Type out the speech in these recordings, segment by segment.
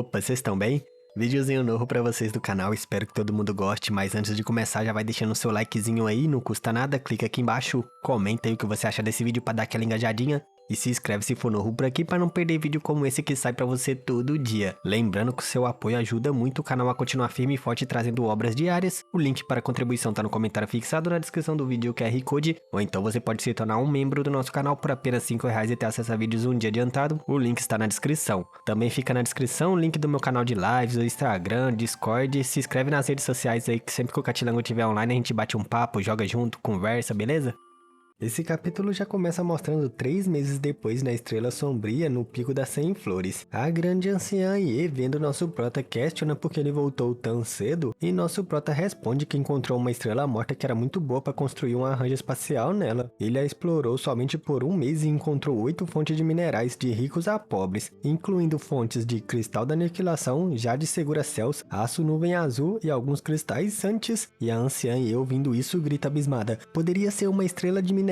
Opa, vocês estão bem? Videozinho novo pra vocês do canal, espero que todo mundo goste, mas antes de começar já vai deixando o seu likezinho aí, não custa nada, clica aqui embaixo, comenta aí o que você acha desse vídeo pra dar aquela engajadinha. E se inscreve se for novo por aqui para não perder vídeo como esse que sai pra você todo dia. Lembrando que o seu apoio ajuda muito o canal a continuar firme e forte trazendo obras diárias. O link para a contribuição tá no comentário fixado na descrição do vídeo, o QR Code. Ou então você pode se tornar um membro do nosso canal por apenas R$5 e ter acesso a vídeos um dia adiantado. O link está na descrição. Também fica na descrição o link do meu canal de lives, o Instagram, Discord. Se inscreve nas redes sociais aí que sempre que o Catilango estiver online a gente bate um papo, joga junto, conversa, beleza? Esse capítulo já começa mostrando 3 meses depois na Estrela Sombria, no Pico das 100 Flores. A grande anciã Ye, vendo nosso prota, questiona porque ele voltou tão cedo, e nosso prota responde que encontrou uma estrela morta que era muito boa para construir um arranjo espacial nela. Ele a explorou somente por 1 mês e encontrou 8 fontes de minerais de ricos a pobres, incluindo fontes de cristal da aniquilação, jade segura-céus, aço nuvem azul e alguns cristais santes. E a anciã Ye, ouvindo isso, grita abismada: poderia ser uma estrela de minerais?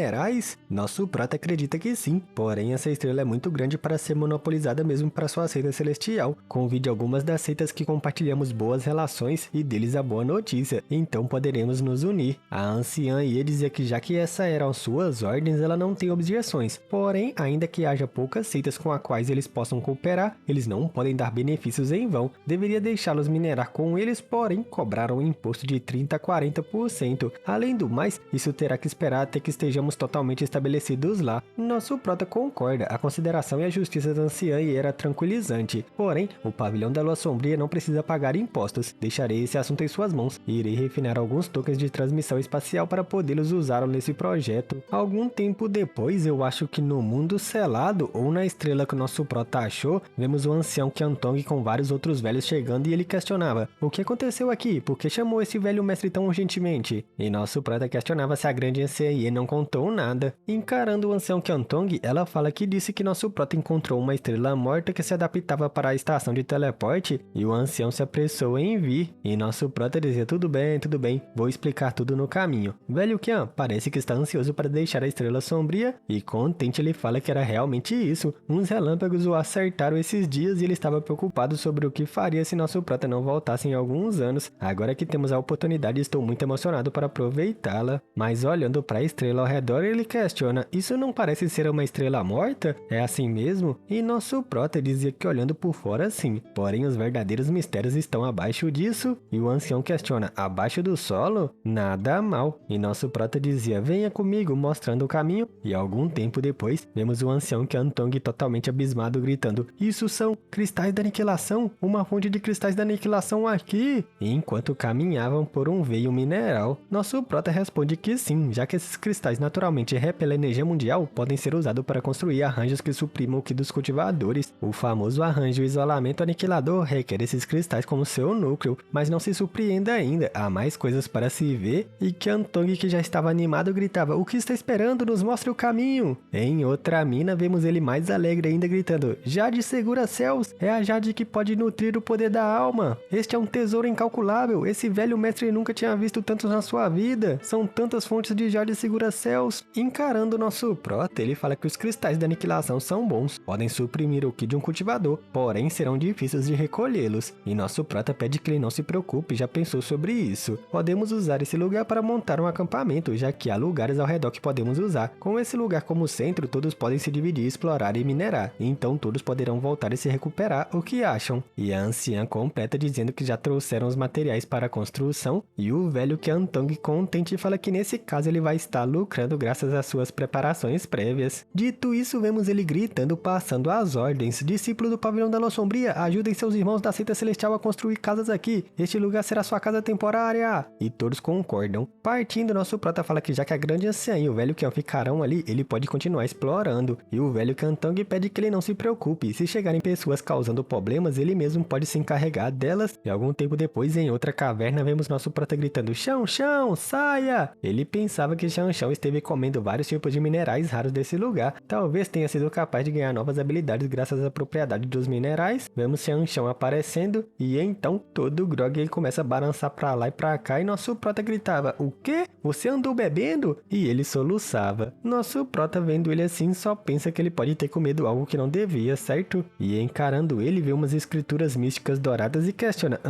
Nosso prota acredita que sim, porém essa estrela é muito grande para ser monopolizada mesmo para sua seita celestial. Convide algumas das seitas que compartilhamos boas relações e deles a boa notícia, então poderemos nos unir. A anciã Ye dizia que já que essa eram suas ordens, ela não tem objeções, porém ainda que haja poucas seitas com as quais eles possam cooperar, eles não podem dar benefícios em vão. Deveria deixá-los minerar com eles, porém cobrar um imposto de 30 a 40%. Além do mais, isso terá que esperar até que estejamos totalmente estabelecidos lá. Nosso prota concorda, a consideração e a justiça da anciã Ye era tranquilizante. Porém, o pavilhão da Lua Sombria não precisa pagar impostos. Deixarei esse assunto em suas mãos e irei refinar alguns tokens de transmissão espacial para podê-los usar nesse projeto. Algum tempo depois, eu acho que no mundo selado ou na estrela que o nosso prota achou, vemos o ancião Qiantong com vários outros velhos chegando e ele questionava: o que aconteceu aqui? Por que chamou esse velho mestre tão urgentemente? E nosso prota questionava se a grande anciã Ye não contou nada. Encarando o ancião Qiantong, ela fala que disse que nosso prota encontrou uma estrela morta que se adaptava para a estação de teleporte e o ancião se apressou em vir. E nosso prota dizia: tudo bem, vou explicar tudo no caminho. Velho Qian parece que está ansioso para deixar a Estrela Sombria e contente ele fala que era realmente isso. Uns relâmpagos o acertaram esses dias e ele estava preocupado sobre o que faria se nosso prota não voltasse em alguns anos. Agora que temos a oportunidade, estou muito emocionado para aproveitá-la. Mas olhando para a estrela ao redor, ele questiona: isso não parece ser uma estrela morta? É assim mesmo? E nosso prota dizia que olhando por fora sim, porém os verdadeiros mistérios estão abaixo disso. E o ancião questiona: abaixo do solo? Nada mal. E nosso prota dizia: venha comigo, mostrando o caminho. E algum tempo depois, vemos o ancião Qiantong totalmente abismado gritando: isso são cristais da aniquilação? Uma fonte de cristais da aniquilação aqui? E enquanto caminhavam por um veio mineral, nosso prota responde que sim, já que esses cristais naturalmente repelem a energia mundial, podem ser usados para construir arranjos que suprimam o ki dos cultivadores. O famoso arranjo isolamento aniquilador requer esses cristais como seu núcleo, mas não se surpreenda ainda, há mais coisas para se ver. E Qiantong, que já estava animado, gritava: o que está esperando? Nos mostre o caminho! Em outra mina, vemos ele mais alegre ainda gritando: jade segura-céus! É a jade que pode nutrir o poder da alma! Este é um tesouro incalculável! Esse velho mestre nunca tinha visto tantos na sua vida! São tantas fontes de jade segura-céus! Encarando nosso prota, ele fala que os cristais da aniquilação são bons, podem suprimir o ki de um cultivador, porém serão difíceis de recolhê-los. E nosso prota pede que ele não se preocupe, já pensou sobre isso. Podemos usar esse lugar para montar um acampamento, já que há lugares ao redor que podemos usar. Com esse lugar como centro, todos podem se dividir, explorar e minerar. Então todos poderão voltar e se recuperar. O que acham? E a anciã completa dizendo que já trouxeram os materiais para a construção. E o velho Qiantong contente fala que nesse caso ele vai estar lucrando graças às suas preparações prévias. Dito isso, vemos ele gritando, passando as ordens: discípulo do pavilhão da Lua Sombria, ajudem seus irmãos da seita celestial a construir casas aqui. Este lugar será sua casa temporária. E todos concordam. Partindo, nosso prota fala que já que a grande anciã e o velho Qian ficarão ali, ele pode continuar explorando. E o velho Qiantong pede que ele não se preocupe. Se chegarem pessoas causando problemas, ele mesmo pode se encarregar delas. E algum tempo depois, em outra caverna, vemos nosso prota gritando: chão, chão, saia! Ele pensava que Chão Chão esteve vive comendo vários tipos de minerais raros desse lugar. Talvez tenha sido capaz de ganhar novas habilidades graças à propriedade dos minerais. Vemos Xiao Xiao aparecendo e então todo grog ele começa a balançar pra lá e pra cá e nosso prota gritava: "O quê? Você andou bebendo?" E ele soluçava. Nosso prota vendo ele assim só pensa que ele pode ter comido algo que não devia, certo? E encarando ele vê umas escrituras místicas douradas e questiona: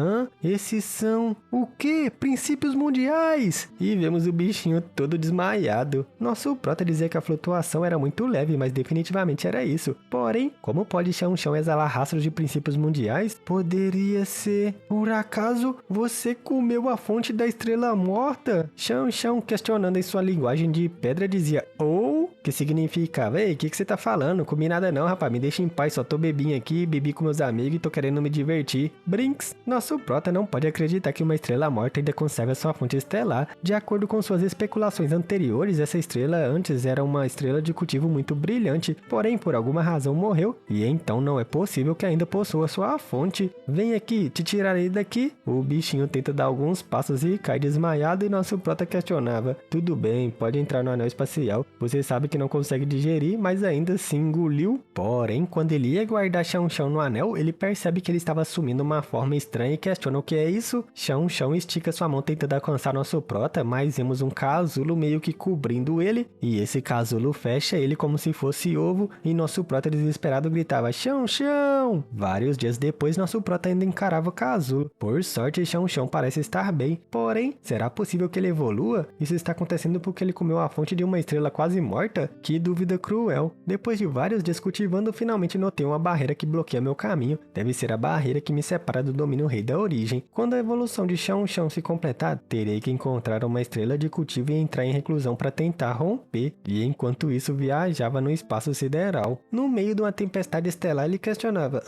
esses são o quê? Princípios mundiais! E vemos o bichinho todo desmaiado. Nosso prota dizia que a flutuação era muito leve, mas definitivamente era isso. Porém, como pode Xiao Xiao exalar rastros de princípios mundiais? Poderia ser... Por acaso, você comeu a fonte da estrela morta? Xiao Xiao, questionando em sua linguagem de pedra, dizia: ou... que significava: ei, o que você tá falando? Comi nada não, rapaz, me deixa em paz, só tô bebinho aqui, bebi com meus amigos e tô querendo me divertir. Brinks, nosso prota não pode acreditar que uma estrela morta ainda conserva sua fonte estelar. De acordo com suas especulações anteriores, essa estrela antes era uma estrela de cultivo muito brilhante, porém por alguma razão morreu, e então não é possível que ainda possua sua fonte. Vem aqui, te tirarei daqui. O bichinho tenta dar alguns passos e cai desmaiado e nosso prota questionava: tudo bem, pode entrar no anel espacial, você sabe que não consegue digerir, mas ainda assim engoliu. Porém, quando ele ia guardar Xiao Xiao no anel, ele percebe que ele estava assumindo uma forma estranha e questiona: o que é isso? Xiao Xiao estica sua mão tentando alcançar nosso prota, mas vemos um casulo meio que cobrindo ele, e esse casulo fecha ele como se fosse ovo, e nosso prota desesperado gritava: Xiao Xiao! Vários dias depois, nosso prota ainda encarava o casulo. Por sorte, Xiao Xiao parece estar bem, porém, será possível que ele evolua? Isso está acontecendo porque ele comeu a fonte de uma estrela quase morta? Que dúvida cruel! Depois de vários dias cultivando, finalmente notei uma barreira que bloqueia meu caminho. Deve ser a barreira que me separa do domínio rei da origem. Quando a evolução de Xiao Xiao se completar, terei que encontrar uma estrela de cultivo e entrar em reclusão para tentar romper. E enquanto isso, viajava no espaço sideral. No meio de uma tempestade estelar, ele questionava: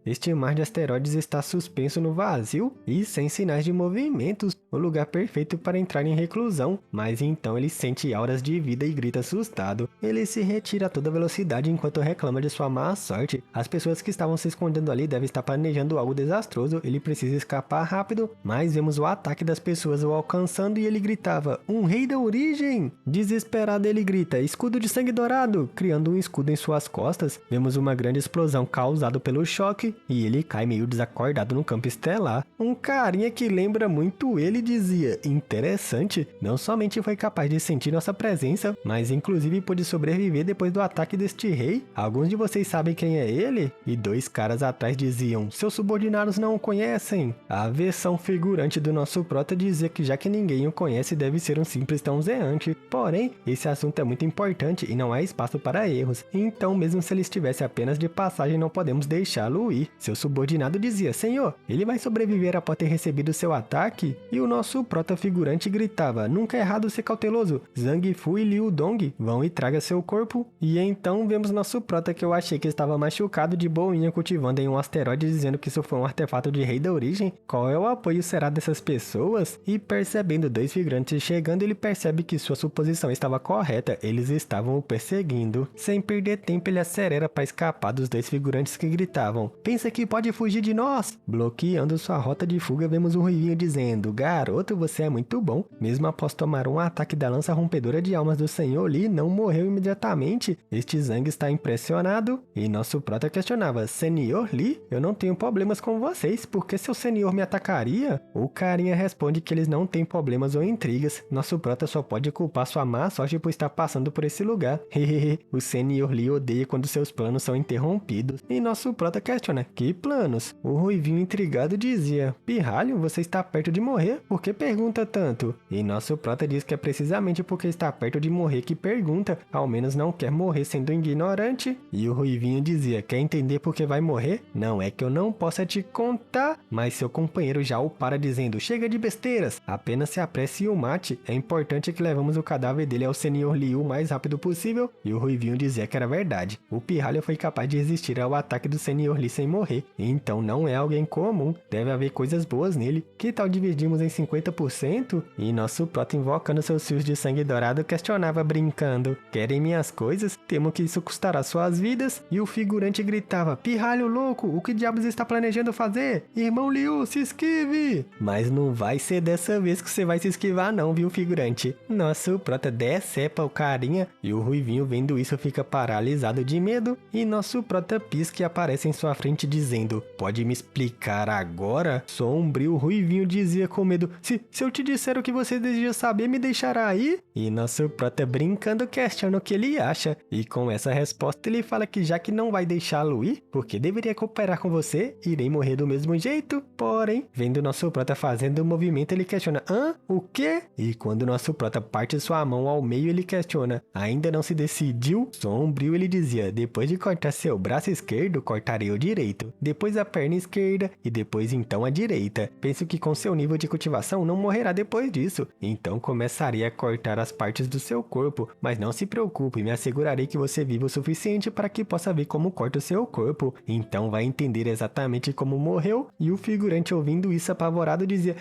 este mar de asteroides está suspenso no vazio e sem sinais de movimentos. O lugar perfeito para entrar em reclusão. Mas então ele sente auras de vida e grita assustado. Ele se retira a toda velocidade enquanto reclama de sua má sorte. As pessoas que estavam se escondendo ali devem estar planejando algo desastroso. Ele precisa escapar rápido, mas vemos o ataque das pessoas o alcançando e ele gritava: um rei da origem! Desesperado ele grita: escudo de sangue dourado! Criando um escudo em suas costas. Vemos uma grande explosão causada pelo choque e ele cai meio desacordado no campo estelar. Um carinha que lembra muito ele dizia: interessante, não somente foi capaz de sentir nossa presença, mas inclusive pôde sobreviver depois do ataque deste rei. Alguns de vocês sabem quem é ele? E dois caras atrás diziam: seus subordinados não o conhecem. A versão figurante do nosso prota dizia que já que ninguém o conhece, deve ser um simples tãozeante. Porém, esse assunto é muito importante e não há espaço para erros. Então, mesmo se ele estivesse apenas de passagem, não podemos deixá-lo ir. Seu subordinado dizia: senhor, ele vai sobreviver após ter recebido seu ataque? E o nosso prota figurante gritava: nunca é errado ser cauteloso. Zhang Fu e Liu Dong vão e traga seu corpo. E então vemos nosso prota, que eu achei que estava machucado, de boinha cultivando em um asteroide, dizendo que isso foi um artefato de rei da origem. Qual é o apoio será dessas pessoas? E percebendo dois figurantes chegando, ele percebe que sua suposição estava correta. Eles estavam o perseguindo. Sem perder tempo, ele acelera para escapar dos dois figurantes que gritavam: pensa que pode fugir de nós? Bloqueando sua rota de fuga, vemos um ruivinho dizendo: garoto, você é muito bom. Mesmo após tomar um ataque da lança rompedora de almas do Senhor Li, não morreu imediatamente. Este Zhang está impressionado e nosso prota questionava: Senhor Li, eu não tenho problemas com vocês, por que seu senhor me atacaria? O carinha responde que eles não têm problemas ou intrigas. Nosso prota só pode culpar sua má sorte por estar passando por esse lugar. Hehehe, o Senhor Li odeia quando seus planos são interrompidos. E nosso prota questiona: que planos? O ruivinho intrigado dizia: pirralho, você está perto de morrer, por que pergunta tanto? E nosso prota diz que é precisamente porque está perto de morrer que pergunta, ao menos não quer morrer sendo ignorante. E o ruivinho dizia: quer entender por que vai morrer? Não é que eu não possa te contar, mas seu companheiro já o para dizendo: chega de besteiras, apenas se apresse e o mate. É importante que levamos o cadáver dele ao Senhor Liu o mais rápido possível. E o ruivinho dizia que era verdade. O pirralho foi capaz de resistir ao ataque do Senhor Li sem morrer, então não é alguém comum, deve haver coisas boas nele. Que tal dividirmos em 50%? E nosso prota, invocando seus fios de sangue dourado, questionava brincando: querem minhas coisas? Temo que isso custará suas vidas? E o figurante gritava: pirralho louco, o que diabos está planejando fazer? Irmão Liu, se esquive! Mas não vai ser dessa vez que você vai se esquivar não, viu, figurante? Nosso prota decepa o carinha e o ruivinho, vendo isso, fica paralisado de medo, e nosso prota pisca e aparece em sua frente dizendo: pode me explicar agora? Sombrio ruivinho dizia com medo: se eu te disser o que você deseja saber, me deixará aí? E nosso prota, brincando, questiona o que ele acha, e com essa resposta ele fala que já que não vai deixá-lo ir, porque deveria cooperar com você, irei morrer do mesmo jeito. Porém, vendo nosso prota fazendo o movimento, ele questiona: hã? O quê? E quando nosso prota parte sua mão ao meio, ele questiona: ainda não se decidiu? Sombrio, ele dizia: depois de cortar seu braço esquerdo, cortarei o direito, depois a perna esquerda e depois então a direita. Penso que com seu nível de cultivação não morrerá depois disso, então começarei a cortar as partes do seu corpo, mas não se preocupe, me assegurarei que você viva o suficiente para que possa ver como corta o seu corpo, então vai entender exatamente como morreu. E o figurante, ouvindo isso apavorado, dizia: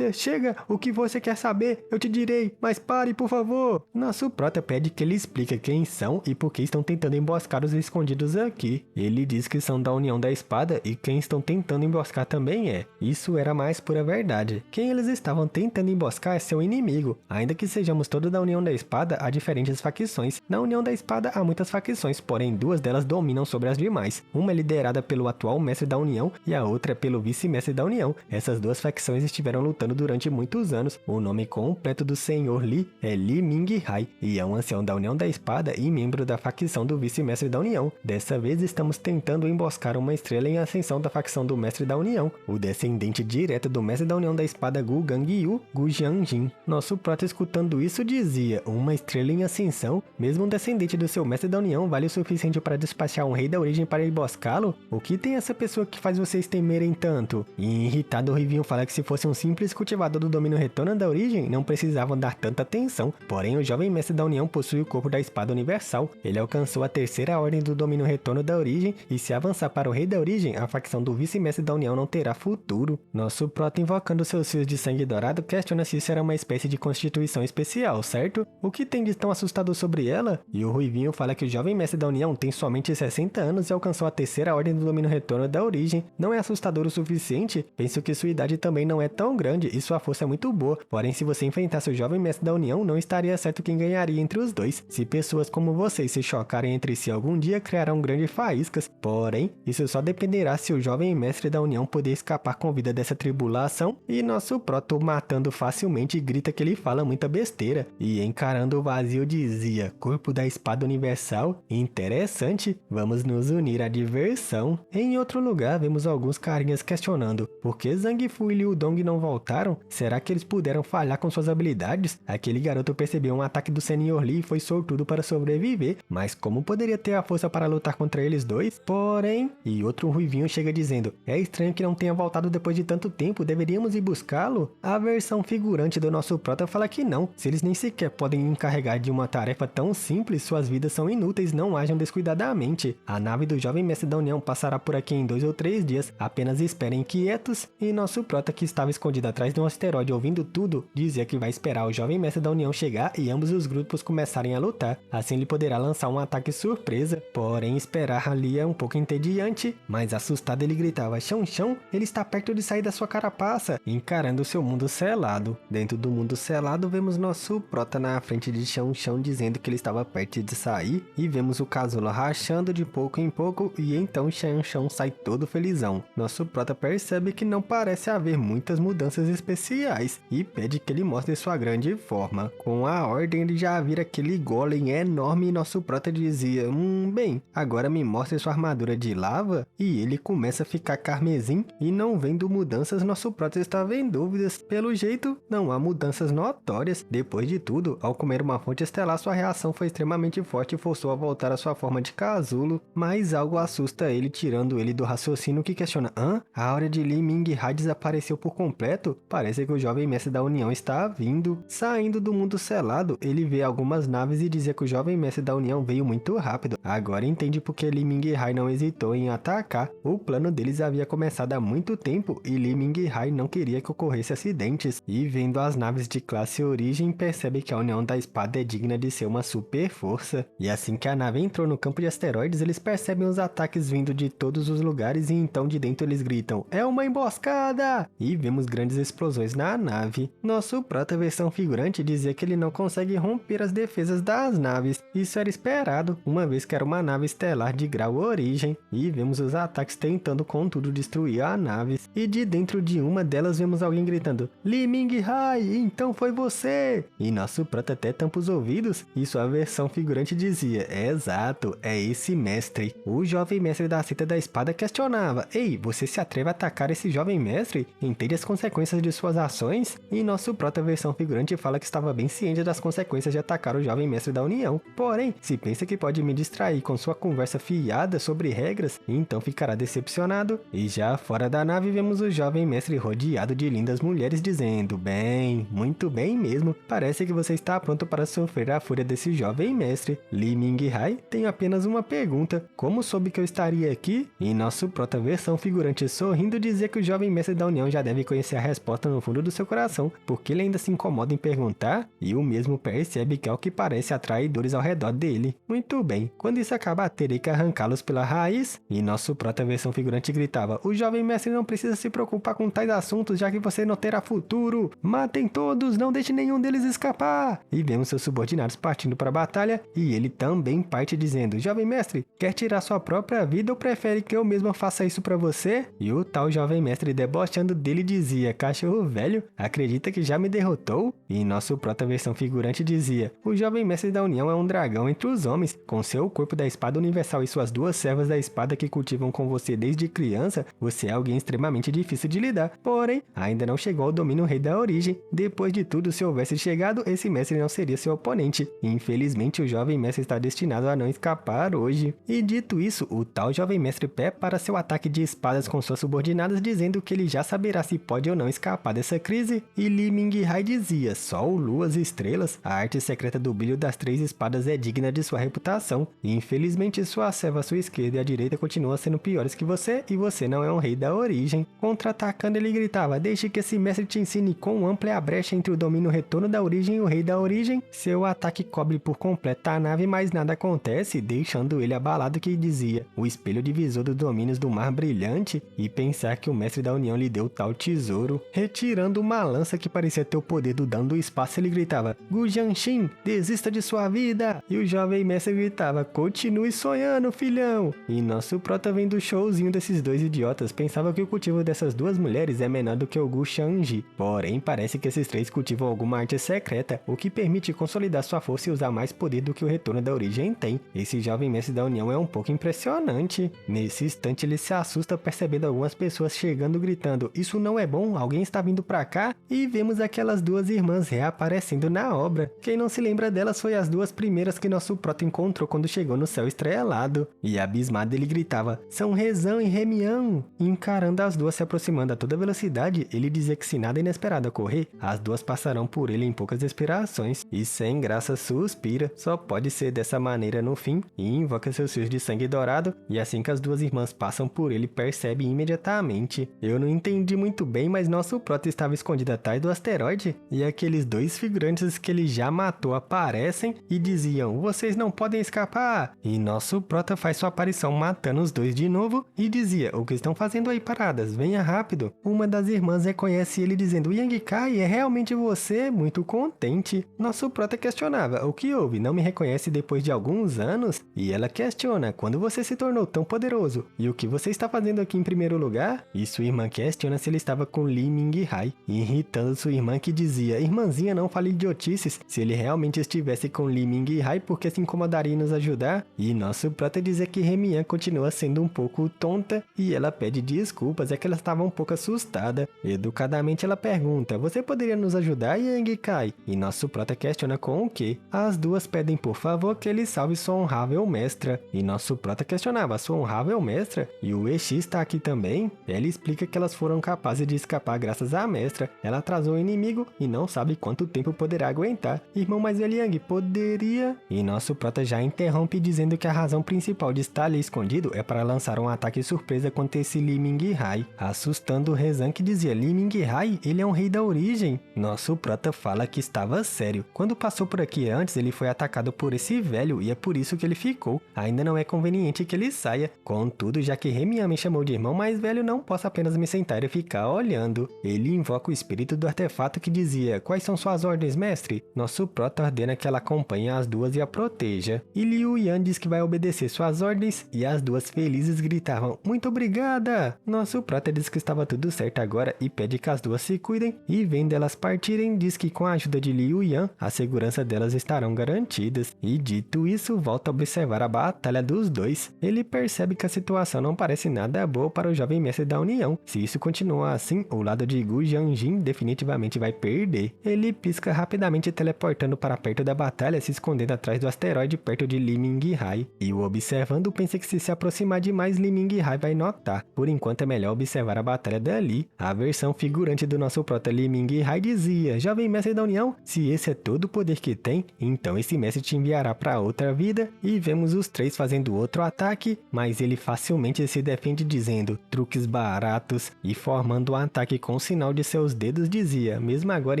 chega, o que você quer saber? Eu te direi, mas pare, por favor. Nosso prota pede que ele explique quem são e por que estão tentando emboscar os escondidos aqui. Ele diz que são da União da Espada e quem estão tentando emboscar também é. Isso era mais pura verdade. Quem eles estavam tentando emboscar é seu inimigo. Ainda que sejamos todos da União da Espada, há diferentes facções. Na União da Espada há muitas facções, porém duas delas dominam sobre as demais. Uma é liderada pelo atual mestre da União e a outra é pelo vice-mestre da União. Essas duas facções estiveram lutando durante muitos anos. O nome completo do Senhor Li é Li Minghai e é um ancião da União da Espada e membro da facção do vice-mestre da União. Dessa vez estamos tentando emboscar uma estrela em ascensão da facção do mestre da União, o descendente direto do mestre da União da Espada Gu Gangyu, Gu Jianjin. Nosso prota, escutando isso, dizia: uma estrela em ascensão? Mesmo um descendente do seu mestre da União vale o suficiente para despachar um rei da origem para emboscá-lo? O que tem essa pessoa que faz vocês temerem tanto? E irritado, o Rivinho fala que se fosse um simples cultivador do domínio retorno da origem, não precisavam dar tanta atenção. Porém, o jovem mestre da União possui o corpo da espada universal. Ele alcançou a terceira ordem do domínio retorno da origem, e se avançar para o rei da origem, a facção do vice-mestre da União não terá futuro. Nosso prota, invocando seus fios de sangue dourado, questiona se isso era uma espécie de constituição especial, certo? O que tem de tão assustador sobre ela? E o Ruivinho fala que o jovem mestre da União tem somente 60 anos e alcançou a terceira ordem do domínio retorno da origem. Não é assustador o suficiente? Penso que sua idade também não é tão grande e sua força é muito boa. Porém, se você enfrentasse o jovem mestre da União, não estaria certo quem ganharia entre os dois. Se pessoas como vocês se chocarem entre si algum dia, criarão grandes faíscas. Porém, isso só dependerá se o jovem mestre da União poder escapar com vida dessa tribulação. E nosso proto, matando facilmente, grita que ele fala muita besteira. E encarando o vazio dizia: corpo da espada universal? Interessante, vamos nos unir à diversão. Em outro lugar, vemos alguns carinhas questionando: por que Zhang Fu e Liu Dong não voltaram? Será que eles puderam falhar com suas habilidades? Aquele garoto percebeu um ataque do Senhor Li e foi sortudo para sobreviver, mas como poderia ter a força para lutar contra eles dois? Porém, e outro ruivinho chega dizendo: é estranho que não tenha voltado depois de tanto tempo, deveríamos ir buscá-lo? A versão figurante do nosso prota fala que não, se eles nem sequer podem encarregar de uma tarefa tão simples, suas vidas são inúteis, não ajam descuidadamente. A nave do jovem mestre da União passará por aqui em 2 ou 3 dias, apenas esperem quietos. E nosso prota, que estava escondido atrás de um asteroide ouvindo tudo, dizia que vai esperar o jovem mestre da União chegar e ambos os grupos começarem a lutar, assim ele poderá lançar um ataque surpresa. Porém, esperar ali é um pouco entediante, mas assustado ele gritava: chão, chão, ele está perto de sair da sua carapaça, encarando seu mundo selado. Dentro do mundo selado, vemos nosso prota na frente de chão, chão, dizendo que ele estava perto de sair, e vemos o casulo rachando de pouco em pouco, e então chão, chão sai todo felizão. Nosso prota percebe que não parece haver muitas mudanças especiais, e pede que ele mostre sua grande forma. Com a ordem, ele já vira aquele golem enorme, e nosso prota dizia: bem, agora me mostre sua armadura de lava. E ele começa a ficar carmesim, e não vendo mudanças, nosso prota estava em dúvidas. Pelo jeito, não há mudanças notórias. Depois de tudo, ao comer uma fonte estelar, sua reação foi extremamente forte e forçou a voltar à sua forma de casulo. Mas algo assusta ele, tirando ele do raciocínio, que questiona: a aura de Li Minghai desapareceu por completo? Parece que o jovem mestre da União está vindo. Saindo do mundo selado, ele vê algumas naves e dizia que o jovem mestre da União veio muito rápido. Agora entende porque Li Minghai não hesitou em atacar. O plano deles havia começado há muito tempo e Li Minghai não queria que ocorresse ocorresse acidentes, e vendo as naves de classe Origem, percebe que a União da Espada é digna de ser uma super força. E assim que a nave entrou no campo de asteroides, eles percebem os ataques vindo de todos os lugares e então de dentro eles gritam: "É uma emboscada!" E vemos grandes explosões na nave. Nosso prota versão figurante dizia que ele não consegue romper as defesas das naves. Isso era esperado, uma vez que era uma nave estelar de grau Origem. E vemos os ataques tentando contudo destruir a nave. E de dentro de uma delas vemos alguém gritando: "Li Ming-Hai, então foi você!" E nosso prota até tampa os ouvidos e sua versão figurante dizia: "Exato, é esse mestre." O jovem mestre da seita da espada questionava: "Ei, você se atreve a atacar esse jovem mestre? Entende as consequências de suas ações?" E nosso prota versão figurante fala que estava bem ciente das consequências de atacar o jovem mestre da União. Porém, se pensa que pode me distrair com sua conversa fiada sobre regras, então ficará decepcionado. E já fora da nave vemos o jovem mestre rodeado de lindas mulheres dizendo: "Bem, muito bem mesmo, parece que você está pronto para sofrer a fúria desse jovem mestre. Li Ming-Hai, tenho apenas uma pergunta: como soube que eu estaria aqui?" E nosso prota versão figurante sorrindo dizia que o jovem mestre da União já deve conhecer a resposta no fundo do seu coração, porque ele ainda se incomoda em perguntar, e o mesmo percebe que ao que parece há traidores ao redor dele. Muito bem, quando isso acabar terei que arrancá-los pela raiz. E nosso prota versão figurante gritava: "O jovem mestre não precisa se preocupar com tais assuntos, já que você não terá futuro. Matem todos, não deixe nenhum deles escapar." E vemos seus subordinados partindo para a batalha, e ele também parte dizendo: "Jovem mestre, quer tirar sua própria vida ou prefere que eu mesmo faça isso para você?" E o tal jovem mestre debochando dele dizia: "Cachorro velho, acredita que já me derrotou?" E nosso prota versão figurante dizia: "O jovem mestre da União é um dragão entre os homens, com seu corpo da espada universal e suas duas servas da espada que cultivam com você desde criança, você é alguém extremamente difícil de lidar, porém, ainda não chegou ao domínio rei da Origem. Depois de tudo, se houvesse chegado, esse mestre não seria seu oponente. Infelizmente, o jovem mestre está destinado a não escapar hoje." E dito isso, o tal jovem mestre prepara seu ataque de espadas com suas subordinadas, dizendo que ele já saberá se pode ou não escapar dessa crise. E Li Ming-Hai dizia: "Sol, luas e estrelas, a arte secreta do brilho das três espadas é digna de sua reputação. Infelizmente, sua serva à sua esquerda e à direita continuam sendo piores que você, e você não é um rei da Origem." Contra-atacando, ele gritava: "Deixe que esse mestre te ensine quão ampla é a brecha entre o domínio retorno da Origem e o rei da Origem." Seu ataque cobre por completo a nave, mas nada acontece, deixando ele abalado, que dizia: "O espelho divisor dos domínios do mar brilhante, e pensar que o mestre da União lhe deu tal tesouro." Retirando uma lança que parecia ter o poder do dano do espaço, ele gritava: "Gu Jianxin, desista de sua vida." E o jovem mestre gritava: "Continue sonhando, filhão." E nosso prota, vendo o showzinho desses dois idiotas, pensava que o cultivo dessas duas mulheres é menor do que o Gu Shanji. Porém, parece que esses três cultivam alguma arte secreta, o que permite consolidar sua força e usar mais poder do que o retorno da Origem tem. Esse jovem mestre da União é um pouco impressionante. Nesse instante, ele se assusta percebendo algumas pessoas chegando gritando: "Isso não é bom, alguém está vindo pra cá." E vemos aquelas duas irmãs reaparecendo na obra. Quem não se lembra delas foi as duas primeiras que nosso prota encontrou quando chegou no céu estrelado. E abismado, ele gritava: "São Rezan e Remian." Encarando as duas se aproximando a toda velocidade, ele dizia que se nada inesperado ocorrer, as duas passarão por ele em poucas respirações. E sem graça suspira: "Só pode ser dessa maneira no fim." E invoca seus fios de sangue dourado, e assim que as duas irmãs passam por ele, percebe imediatamente. Eu não entendi muito bem, mas nosso prota estava escondido atrás do asteroide, e aqueles dois figurantes que ele já matou aparecem e diziam: "Vocês não podem escapar." E nosso prota faz sua aparição matando os dois de novo e dizia: "O que estão fazendo aí paradas? Venha rápido." Uma das irmãs reconhece ele dizendo: "Yang Kai, é realmente você?" Muito contente. Nosso prota questionava: "O que houve? Não me reconhece depois de alguns anos?" E ela questiona: "Quando você se tornou tão poderoso? E o que você está fazendo aqui em primeiro lugar?" E sua irmã questiona se ele estava com Li Ming-Hai, irritando sua irmã, que dizia: "Irmãzinha, não fale idiotices. Se ele realmente estivesse com Li Ming-Hai, por que se incomodaria em nos ajudar?" E nosso prota dizia que Remian continua sendo um pouco tonta, e ela pede desculpas, é que ela estava um pouco assustada. Educadamente ela pergunta: "Você poderia nos ajudar, Yang Kai?" E nosso prota questiona com o quê? As duas pedem por favor que ele salve sua honrável mestra. E nosso prota questionava: "Sua honrável mestra? E o Exi está aqui também?" Ela explica que elas foram capazes de escapar graças à mestra. Ela atrasou o inimigo e não sabe quanto tempo poderá aguentar. "Irmão mais velho Yang, poderia..." E nosso prota já interrompe dizendo que a razão principal de estar ali escondido é para lançar um ataque surpresa contra esse Li Ming-Hai, assustando o Rezan, que dizia: "Li Ming Ming-Hai, ele é um rei da origem. Nosso prota fala que estava sério. Quando passou por aqui antes, ele foi atacado por esse velho e é por isso que ele ficou. Ainda não é conveniente que ele saia. Contudo, já que Remian me chamou de irmão mais velho, não posso apenas me sentar e ficar olhando. Ele invoca o espírito do artefato que dizia: quais são suas ordens, mestre? Nosso prota ordena que ela acompanhe as duas e a proteja. E Liu Yan diz que vai obedecer suas ordens e as duas felizes gritavam: muito obrigada! Nosso prota diz que estava tudo certo agora e pede que as duas se cuidem, e vendo elas partirem, diz que com a ajuda de Liu Yan, a segurança delas estarão garantidas. E dito isso, volta a observar a batalha dos dois. Ele percebe que a situação não parece nada boa para o jovem mestre da União. Se isso continuar assim, o lado de Gu Jianjin definitivamente vai perder. Ele pisca rapidamente, teleportando para perto da batalha, se escondendo atrás do asteroide perto de Li Ming-Hai. E o observando pensa que se aproximar demais, Li Ming-Hai vai notar. Por enquanto é melhor observar a batalha dali. A versão figurante do nosso prota Li Ming-Hai dizia: jovem mestre da União, se esse é todo o poder que tem, então esse mestre te enviará para outra vida. E vemos os três fazendo outro ataque, mas ele facilmente se defende dizendo: truques baratos, e formando um ataque com o sinal de seus dedos dizia: mesmo agora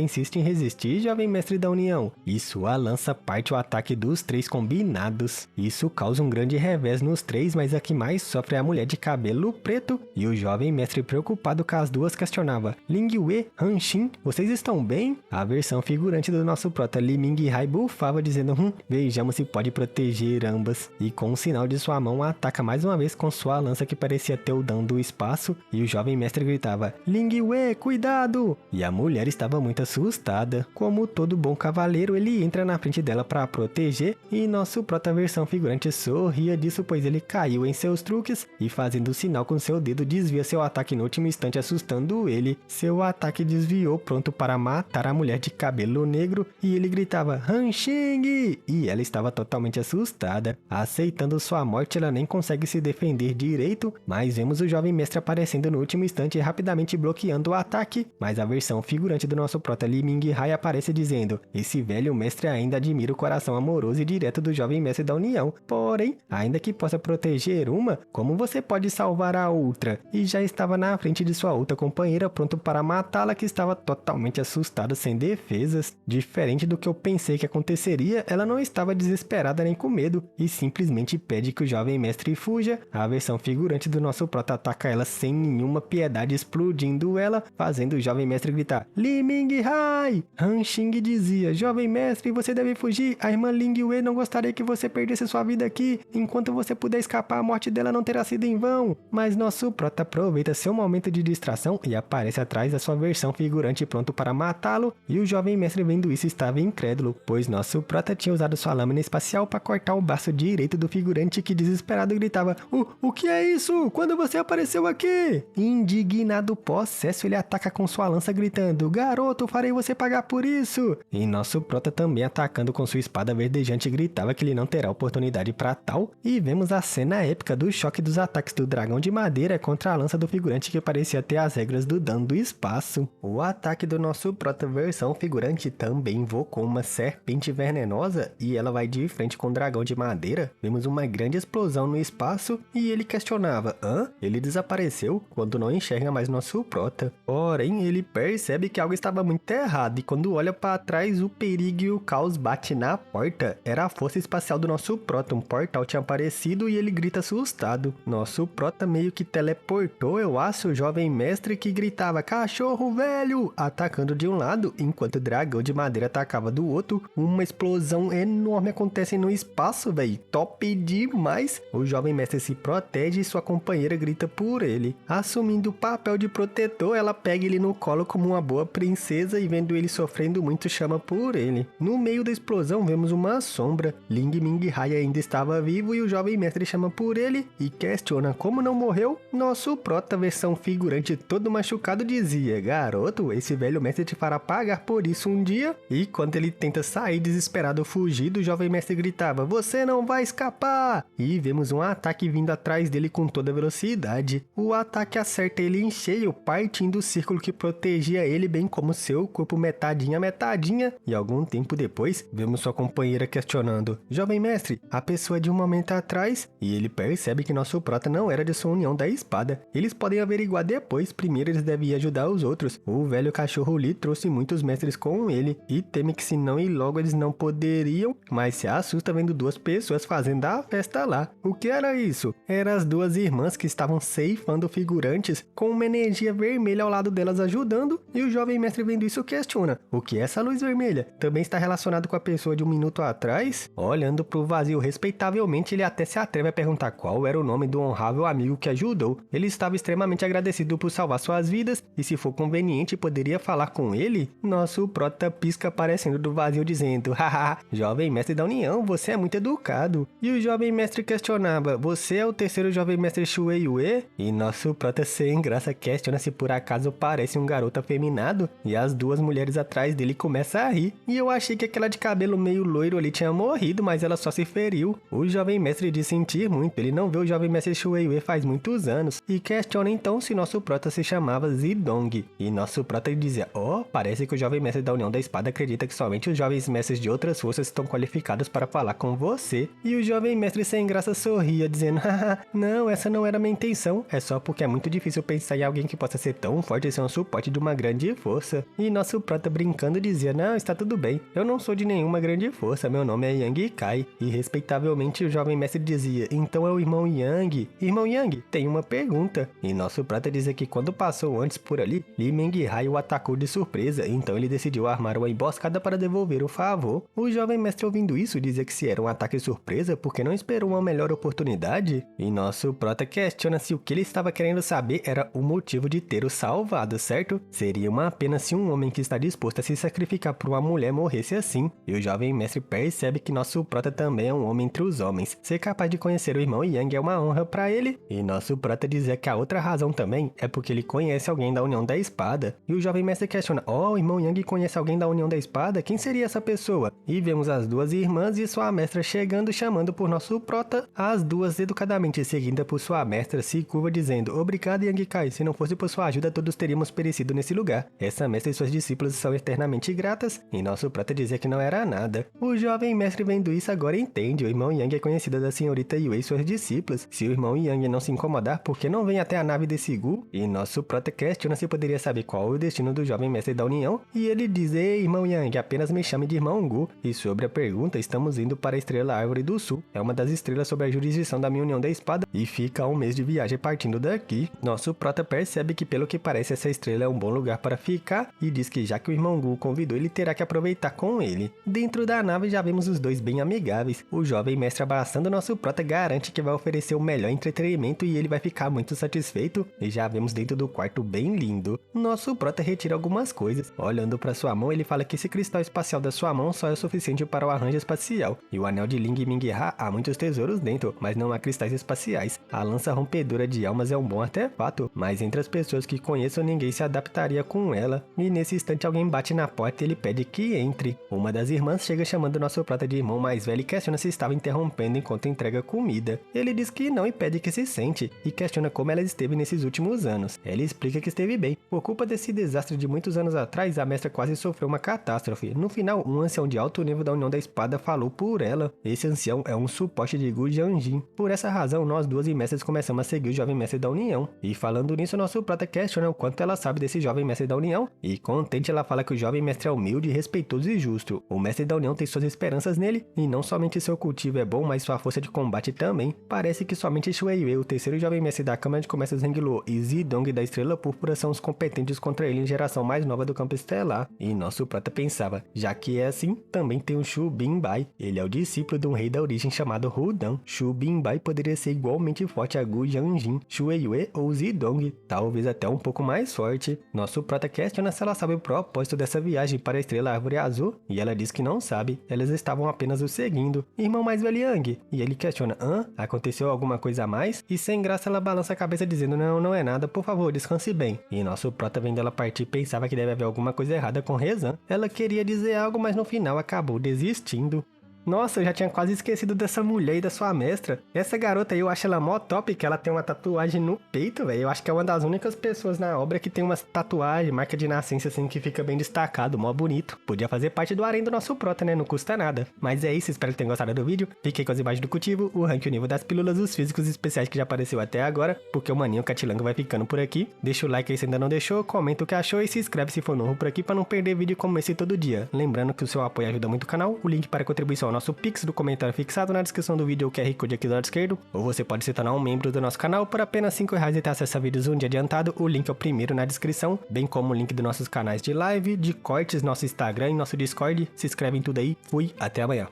insiste em resistir, jovem mestre da União. E sua lança parte o ataque dos três combinados. Isso causa um grande revés nos três, mas a que mais sofre é a mulher de cabelo preto, e o jovem mestre preocupado com as duas questionava: Ling Wei, Han Xin, vocês estão bem? A versão figurante do nosso prota Li Ming-Hai bufava dizendo: vejamos se pode proteger ambas. E com o sinal de sua mão ataca mais uma vez com sua lança que parecia ter o dano do espaço, e o jovem mestre gritava: Ling Wei, cuidado! E a mulher estava muito assustada. Como todo bom cavaleiro, ele entra na frente dela para proteger, e nosso prota versão figurante sorria disso, pois ele caiu em seus truques e fazendo sinal com seu dedo desvia seu ataque no último instante, assustando ele. Seu ataque desviou, pronto para matar a mulher de cabelo negro, e ele gritava: Han Xing! E ela estava totalmente assustada. Aceitando sua morte, ela nem consegue se defender direito, mas vemos o jovem mestre aparecendo no último instante e rapidamente bloqueando o ataque, mas a versão figurante do nosso prota Li Ming-Hai aparece dizendo: esse velho mestre ainda admira o coração amoroso e direto do jovem mestre da União, porém, ainda que possa proteger uma, como você pode salvar a outra? E já estava na frente de sua outra companheira, pronto para matá-la, que estava totalmente assustada, sem defesas. Diferente do que eu pensei que aconteceria, ela não estava desesperada nem com medo, e simplesmente pede que o jovem mestre fuja. A versão figurante do nosso prota ataca ela sem nenhuma piedade, explodindo ela, fazendo o jovem mestre gritar: Li Ming-Hai! Han Xing dizia: jovem mestre, você deve fugir, a irmã Ling Wei não gostaria que você perdesse sua vida aqui. Enquanto você puder escapar, a morte dela não terá sido em vão. Mas nosso prota aproveita seu momento de distração e aparece atrás da sua versão figurante, pronto para matá-lo, e o jovem mestre vendo isso estava incrédulo, pois nosso prota tinha usado sua lâmina espacial para cortar o braço direito do figurante, que desesperado gritava: o que é isso? Quando você apareceu aqui? Indignado possesso, ele ataca com sua lança gritando: garoto, farei você pagar por isso! E nosso prota também atacando com sua espada verdejante gritava que ele não terá oportunidade para tal, e vemos a cena épica do choque dos ataques do dragão de madeira contra a lança do figurante, que parecia ter as regras do dano do espaço. O ataque do nosso prota versão figurante também invocou uma serpente venenosa, e ela vai de frente com o dragão de madeira. Vemos uma grande explosão no espaço, e ele questionava: ele desapareceu quando não enxerga mais nosso prota. Porém, ele percebe que algo estava muito errado, e quando olha para trás, o perigo e o caos bate na porta. Era a força espacial do nosso prota, um portal tinha aparecido, e ele grita assustado. Nosso prota meio que teleportou, eu acho, o jovem mestre, que gritava: cachorro velho! Atacando de um lado, enquanto o dragão de madeira atacava do outro. Uma explosão enorme acontece no espaço, velho. Top demais! O jovem mestre se protege e sua companheira grita por ele. Assumindo o papel de protetor, ela pega ele no colo como uma boa princesa, e vendo ele sofrendo muito, chama por ele. No meio da explosão, vemos uma sombra. Ling Ming-Hai ainda estava vivo, e o jovem mestre chama por ele e questiona como não morreu. Nosso prota versão figurante todo machucado dizia: garoto, esse velho mestre te fará pagar por isso um dia. E quando ele tenta sair desesperado fugido, o jovem mestre gritava: você não vai escapar! E vemos um ataque vindo atrás dele com toda velocidade. O ataque acerta ele em cheio, partindo o círculo que protegia ele, bem como seu corpo metadinha a metadinha. E algum tempo depois, vemos sua companheira questionando: jovem mestre, a pessoa de um momento atrás? E ele percebe que nosso prota não era de sua união da espada. Eles podem averiguar depois, primeiro eles devem ir ajudar os outros. O velho cachorro Lee trouxe muitos mestres com ele e teme que se não ir logo eles não poderiam, mas se assusta vendo duas pessoas fazendo a festa lá. O que era isso? Eram as duas irmãs que estavam ceifando figurantes com uma energia vermelha ao lado delas ajudando, e o jovem mestre vendo isso questiona: o que é essa luz vermelha? Também está relacionado com a pessoa de um minuto atrás? Olhando pro vazio respeitavelmente, ele até se atreve a perguntar qual era o nome do honrável amigo que ajudou. Ele estava extremamente agradecido por salvar suas vidas, e se for conveniente poderia falar com ele? Nosso prota pisca aparecendo do vazio dizendo: haha, jovem mestre da União, você é muito educado. E o jovem mestre questionava: você é o terceiro jovem mestre Shuei Yue? E nosso prota sem graça questiona se por acaso parece um garoto afeminado, e as duas mulheres atrás dele começam a rir. E eu achei que aquela de cabelo meio loiro ali tinha morrido, mas ela só se feriu. O jovem mestre diz sentir muito, ele não vê o jovem mestre Shuei Yue faz muitos anos, e questiona então se nosso prota se chamava Zidong. E nosso prota dizia: parece que o jovem mestre da União da Espada acredita que somente os jovens mestres de outras forças estão qualificados para falar com você. E o jovem mestre sem graça sorria, dizendo: haha, não, essa não era minha intenção, é só porque é muito difícil pensar em alguém que possa ser tão forte e ser um suporte de uma grande força. E nosso prota brincando dizia: não, está tudo bem, eu não sou de nenhuma grande força, meu nome é Yang Kai. E respeitavelmente o jovem mestre dizia: então é o irmão Yang. Irmão Yang, tem uma pergunta. E nosso prota dizia que quando passou antes por ali, Li Menghai o atacou de surpresa, então ele decidiu armar uma emboscada para devolver o favor. O jovem mestre ouvindo isso dizia que se era um ataque surpresa, porque não esperou uma melhor oportunidade? E nosso prota questiona se o que ele estava querendo saber era o motivo de ter o salvado, certo? Seria uma pena se um homem que está disposto a se sacrificar por uma mulher morresse assim. E o jovem mestre percebe que nosso prota também é um homem entre os homens. Ser capaz de conhecer o irmão Yang é uma honra para ele. E nosso prota dizia que a outra razão também é porque ele conhece alguém da União da Espada. E o jovem mestre questiona: o irmão Yang conhece alguém da União da Espada? Quem seria essa pessoa? E vemos as duas irmãs e sua mestra chegando, chamando por nosso prota. As duas educadamente seguidas por sua mestra se curva dizendo: obrigado, Yang Kai, se não fosse por sua ajuda todos teríamos perecido nesse lugar. Essa mestra e suas discípulas são eternamente gratas. E nosso prota dizia que não era nada. O jovem mestre vendo isso agora entende: o irmão Yang é conhecido da senhorita Yue e suas discípulas. Se o irmão Yang não se incomodar, por que não vem até a nave desse Gu? E nosso prota questiona se poderia saber qual é o destino do jovem mestre da União. E ele diz: ei, irmão Yang, apenas me chame de irmão Gu. E sobre a pergunta, estamos indo para a estrela Árvore do Sul. É uma das estrelas sob a jurisdição da minha União da Espada e fica a um mês de viagem partindo daqui. Nosso prota percebe que pelo que parece essa estrela é um bom lugar para ficar e diz que já que o irmão Gu convidou, ele terá que aproveitar com ele. Dentro da nave já vemos os dois bem amigáveis. O jovem mestre abraçando nosso prota garante que vai oferecer o melhor entretenimento e ele vai ficar muito satisfeito. E já vemos dentro do quarto bem lindo. Nosso prota retira algumas coisas. Olhando para sua mão, ele fala que esse cristal espacial da sua mão só é o suficiente para o arranjo espacial. E o anel de Ling Mingha há muitos tesouros dentro, mas não há cristais espaciais. A lança rompedora de almas é um bom artefato, mas entre as pessoas que conheço ninguém se adaptaria com ela. E nesse instante alguém bate na porta e ele pede que entre. Uma das irmãs chega chamando nosso prota de irmão mais velho e questiona se estava interrompendo enquanto entrega comida. Ele diz que não e pede que se sente, e questiona como ela esteve nesses últimos anos. Ela explica que esteve bem. Por culpa desse desastre de muitos anos atrás, a mestra quase sofreu uma catástrofe. No final, um ancião de alto nível da União da Espada falou por ela. Esse ancião é um suporte de Gu Jianjin. Por essa razão, nós duas e mestres começamos a seguir o jovem mestre da União. E falando nisso, nosso prota questiona o quanto ela sabe desse jovem mestre da União. E contente, ela fala que o jovem mestre é humilde, respeitoso e justo. O mestre da União tem suas esperanças nele, e não somente seu cultivo é bom, mas sua força de combate também. Parece que somente Shuei Yue, o terceiro jovem mestre da Câmara de Comércio Zhengluo, e Zidong da Estrela Púrpura são os competentes contra ele em geração mais nova do campo estelar. E nosso prota pensava: já que é assim, também tem o Shu Binbai. Ele é o discípulo de um rei da origem chamado Rudan. Shu Binbai poderia ser igualmente forte a Gu Jianjin, Shuei Yue ou Zidong, talvez até um pouco mais forte. Nosso prota questiona se ela sabe o propósito dessa viagem para a Estrela Árvore Azul, e ela diz que não sabe, elas estavam apenas o seguindo. Irmão mais velho Yang, e ele questiona: aconteceu alguma coisa a mais? E sem graça ela balança a cabeça dizendo: não é nada, por favor, descanse bem. E nosso prota vendo ela partir pensava que deve haver alguma coisa errada com Rezan. Ela queria dizer algo, mas no final acabou desistindo. Nossa, eu já tinha quase esquecido dessa mulher e da sua mestra. Essa garota aí, eu acho ela mó top, que ela tem uma tatuagem no peito, velho. Eu acho que é uma das únicas pessoas na obra que tem uma tatuagem, marca de nascença, assim, que fica bem destacado, mó bonito. Podia fazer parte do harém do nosso prota, né? Não custa nada. Mas é isso, espero que tenham gostado do vídeo. Fiquei com as imagens do cultivo, o rank e o nível das pílulas, os físicos especiais que já apareceu até agora, porque o maninho Catilango vai ficando por aqui. Deixa o like aí se ainda não deixou, comenta o que achou e se inscreve se for novo por aqui pra não perder vídeo como esse todo dia. Lembrando que o seu apoio ajuda muito o canal, o link para contribuição é o nosso Pix do comentário fixado na descrição do vídeo, o QR Code aqui do lado esquerdo, ou você pode se tornar um membro do nosso canal por apenas R$5 e ter acesso a vídeos um dia adiantado, o link é o primeiro na descrição, bem como o link dos nossos canais de live, de cortes, nosso Instagram e nosso Discord. Se inscreve em tudo aí, fui, até amanhã.